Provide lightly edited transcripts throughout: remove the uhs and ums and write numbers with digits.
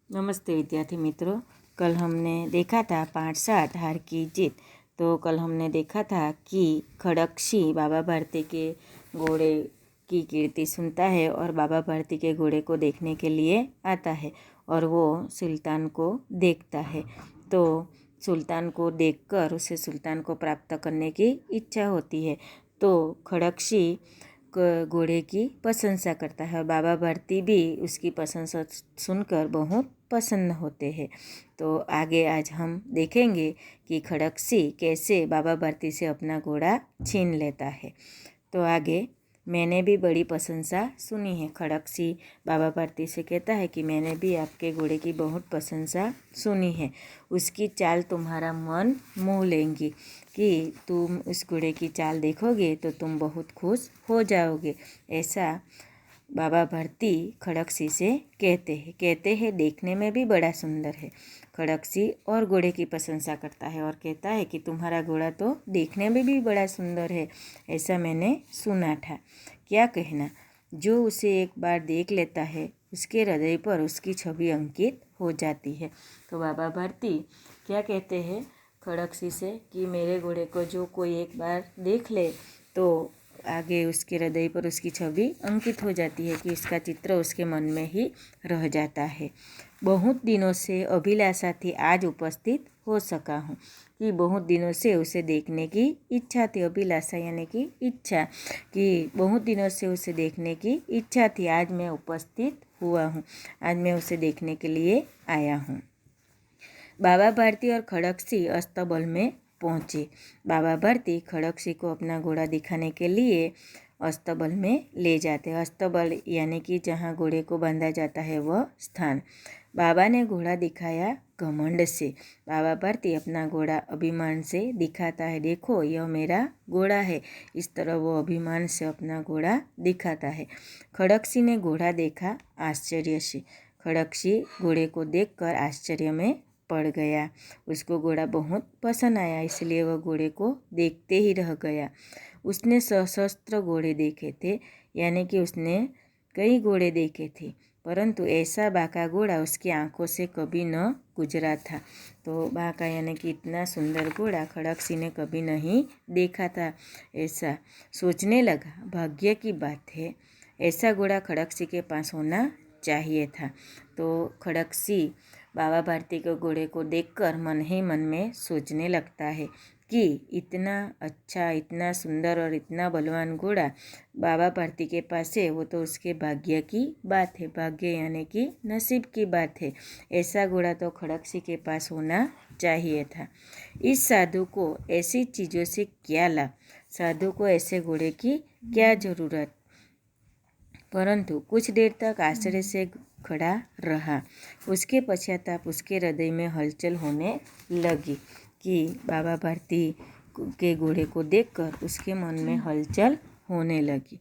नमस्ते विद्यार्थी मित्रों। कल हमने देखा था पाठ 7 हार की जीत। तो कल हमने देखा था कि खड़कशी बाबा भारती के घोड़े की कीर्ति सुनता है और बाबा भारती के घोड़े को देखने के लिए आता है और वो सुल्तान को देखता है। तो सुल्तान को देखकर उसे सुल्तान को प्राप्त करने की इच्छा होती है। तो खड़कशी घोड़े की प्रशंसा करता है और बाबा भारती भी उसकी प्रशंसा सुनकर बहुत प्रसन्न होते हैं। तो आगे आज हम देखेंगे कि खड़कशी कैसे बाबा भारती से अपना घोड़ा छीन लेता है। तो आगे मैंने भी बड़ी प्रशंसा सुनी है। खड़कशी बाबा भारती से कहता है कि मैंने भी आपके घोड़े की बहुत प्रशंसा सुनी है। उसकी चाल तुम्हारा मन मोह लेंगी कि तुम उस घोड़े की चाल देखोगे तो तुम बहुत खुश हो जाओगे। ऐसा बाबा भारती खड़कशी से कहते हैं देखने में भी बड़ा सुंदर है। खड़कशी और घोड़े की प्रशंसा करता है और कहता है कि तुम्हारा घोड़ा तो देखने में भी बड़ा सुंदर है, ऐसा मैंने सुना था। क्या कहना, जो उसे एक बार देख लेता है उसके हृदय पर उसकी छवि अंकित हो जाती है। तो बाबा भारती क्या कहते हैं खड़कशी से कि मेरे घोड़े को जो कोई एक बार देख ले तो आगे उसके हृदय पर उसकी छवि अंकित हो जाती है कि इसका चित्र उसके मन में ही रह जाता है। बहुत दिनों से अभिलाषा थी, आज उपस्थित हो सका हूँ। कि बहुत दिनों से उसे देखने की इच्छा थी। अभिलाषा यानी कि इच्छा, कि बहुत दिनों से उसे देखने की इच्छा थी, आज मैं उपस्थित हुआ हूँ, आज मैं उसे देखने के लिए आया हूँ। बाबा भारती और खड़कशी अस्तबल में पहुँचे। बाबा भारती खड़कशी को अपना घोड़ा दिखाने के लिए अस्तबल में ले जाते हैं। अस्तबल यानी कि जहाँ घोड़े को बांधा जाता है वह स्थान। बाबा ने घोड़ा दिखाया घमंड से। बाबा भारती अपना घोड़ा अभिमान से दिखाता है, देखो यह मेरा घोड़ा है। इस तरह वो अभिमान से अपना घोड़ा दिखाता है। खड़कशी ने घोड़ा देखा आश्चर्य से। खड़कशी घोड़े को देखकर आश्चर्य में पड़ गया। उसको घोड़ा बहुत पसंद आया, इसलिए वह घोड़े को देखते ही रह गया। उसने सशस्त्र घोड़े देखे थे, यानी कि उसने कई घोड़े देखे थे, परंतु ऐसा बाका घोड़ा उसकी आंखों से कभी न गुजरा था। तो बाका यानी कि इतना सुंदर घोड़ा खड़कशी ने कभी नहीं देखा था। ऐसा सोचने लगा, भाग्य की बात है, ऐसा घोड़ा खड़कशी के पास होना चाहिए था। तो खड़कशी बाबा भारती के घोड़े को देखकर मन ही मन में सोचने लगता है कि इतना अच्छा, इतना सुंदर और इतना बलवान घोड़ा बाबा भारती के पास है, वो तो उसके भाग्य की बात है। भाग्य यानी कि नसीब की बात है। ऐसा घोड़ा तो खड़कशी के पास होना चाहिए था। इस साधु को ऐसी चीज़ों से क्या लाभ, साधु को ऐसे घोड़े की क्या ज़रूरत। परंतु कुछ देर तक आश्चर्य से खड़ा रहा। उसके पश्चाताप उसके हृदय में हलचल होने लगी कि बाबा भारती के घोड़े को देखकर उसके मन में हलचल होने लगी।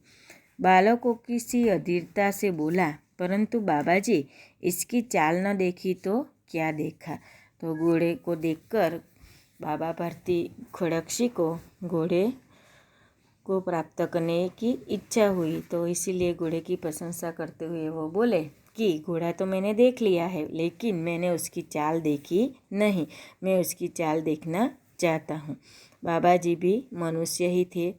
बालकों की सी अधीरता से बोला, परंतु बाबा जी इसकी चाल न देखी तो क्या देखा। तो घोड़े को देखकर बाबा भारती खड़कशी को घोड़े को प्राप्त करने की इच्छा हुई, तो इसीलिए घोड़े की प्रशंसा करते हुए वो बोले कि घोड़ा तो मैंने देख लिया है, लेकिन मैंने उसकी चाल देखी नहीं, मैं उसकी चाल देखना चाहता हूँ। बाबा जी भी मनुष्य ही थे।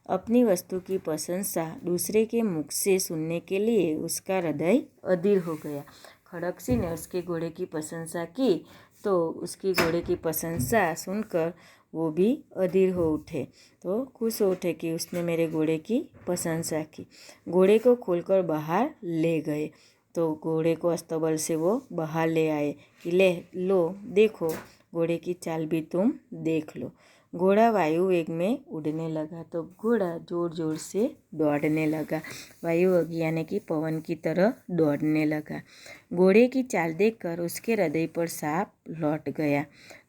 अपनी वस्तु की प्रशंसा दूसरे के मुख से सुनने के लिए उसका हृदय अधीर हो गया। खड़कशी ने उसके घोड़े की प्रशंसा की तो उसकी घोड़े की प्रशंसा सुनकर वो भी अधीर हो उठे, तो खुश हो उठे कि उसने मेरे घोड़े की प्रशंसा की। घोड़े को खोलकर बाहर ले गए। तो घोड़े को अस्तबल से वो बाहर ले आए कि ले लो, देखो घोड़े की चाल भी तुम देख लो। घोड़ा वायु वेग में उड़ने लगा। तो घोड़ा ज़ोर ज़ोर से दौड़ने लगा। वायु वेग यानी कि पवन की तरह दौड़ने लगा। घोड़े की चाल देखकर उसके हृदय पर सांप लौट गया।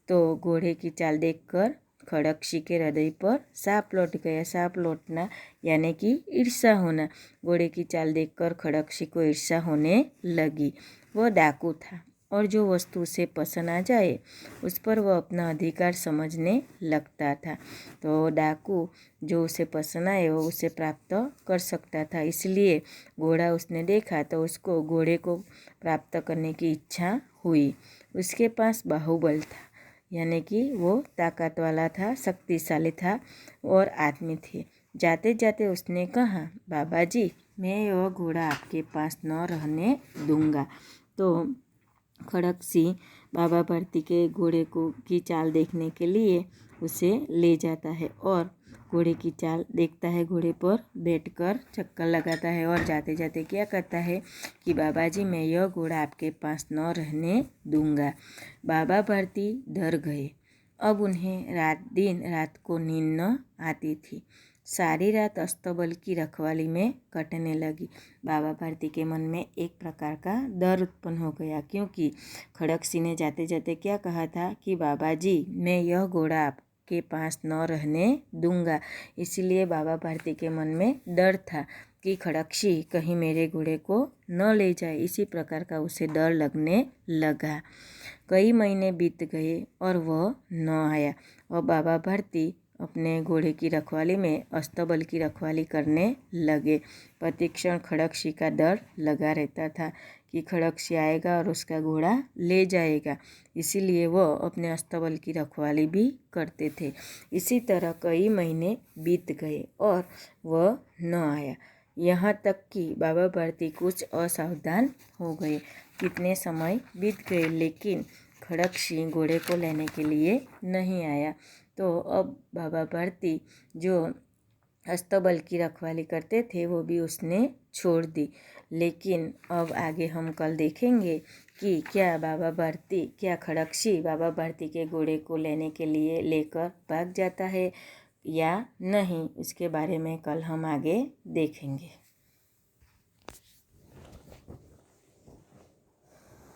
तो घोड़े की चाल देखकर खड़कशी के हृदय पर सांप लौट गया। सांप लौटना यानी कि ईर्ष्या होना। घोड़े की चाल देखकर खड़कशी को ईर्ष्या होने लगी। वह डाकू था और जो वस्तु उसे पसंद आ जाए उस पर वह अपना अधिकार समझने लगता था। तो डाकू जो उसे पसंद आए वो उसे प्राप्त कर सकता था, इसलिए घोड़ा उसने देखा तो उसको घोड़े को प्राप्त करने की इच्छा हुई। उसके पास बाहुबल था, यानी कि वो ताकत वाला था, शक्तिशाली था और आदमी थे। जाते जाते उसने कहा, बाबा जी, मैं यह घोड़ा आपके पास न रहने दूंगा। तो खड़क सिंह बाबा भर्ती के घोड़े को की चाल देखने के लिए उसे ले जाता है और घोड़े की चाल देखता है, घोड़े पर बैठकर चक्कर लगाता है और जाते जाते क्या करता है कि बाबा जी, मैं यह घोड़ा आपके पास न रहने दूंगा। बाबा भर्ती डर गए। अब उन्हें रात को नींद न आती थी। सारी रात अस्तबल की रखवाली में कटने लगी। बाबा भर्ती के मन में एक प्रकार का डर उत्पन्न हो गया, क्योंकि खड़क सिंह ने जाते जाते क्या कहा था कि बाबा जी, मैं यह घोड़ा आपके पास न रहने दूंगा। इसीलिए बाबा भर्ती के मन में डर था कि खड़क सिंह कहीं मेरे घोड़े को न ले जाए। इसी प्रकार का उसे डर लगने लगा। कई महीने बीत गए और वह न आया और बाबा भर्ती अपने घोड़े की रखवाली में अस्तबल की रखवाली करने लगे। प्रतिक्षण खड़क सिंह का डर लगा रहता था कि खड़क सिंह आएगा और उसका घोड़ा ले जाएगा। इसीलिए वह अपने अस्तबल की रखवाली भी करते थे। इसी तरह कई महीने बीत गए और वह न आया। यहाँ तक कि बाबा भर्ती कुछ असावधान हो गए। कितने समय बीत गए, लेकिन खड़क सिंह घोड़े को लेने के लिए नहीं आया। तो अब बाबा भर्ती जो अस्तबल की रखवाली करते थे वो भी उसने छोड़ दी। लेकिन अब आगे हम कल देखेंगे कि क्या खड़क सिंह बाबा भर्ती के घोड़े को लेने के लिए लेकर भाग जाता है या नहीं। इसके बारे में कल हम आगे देखेंगे।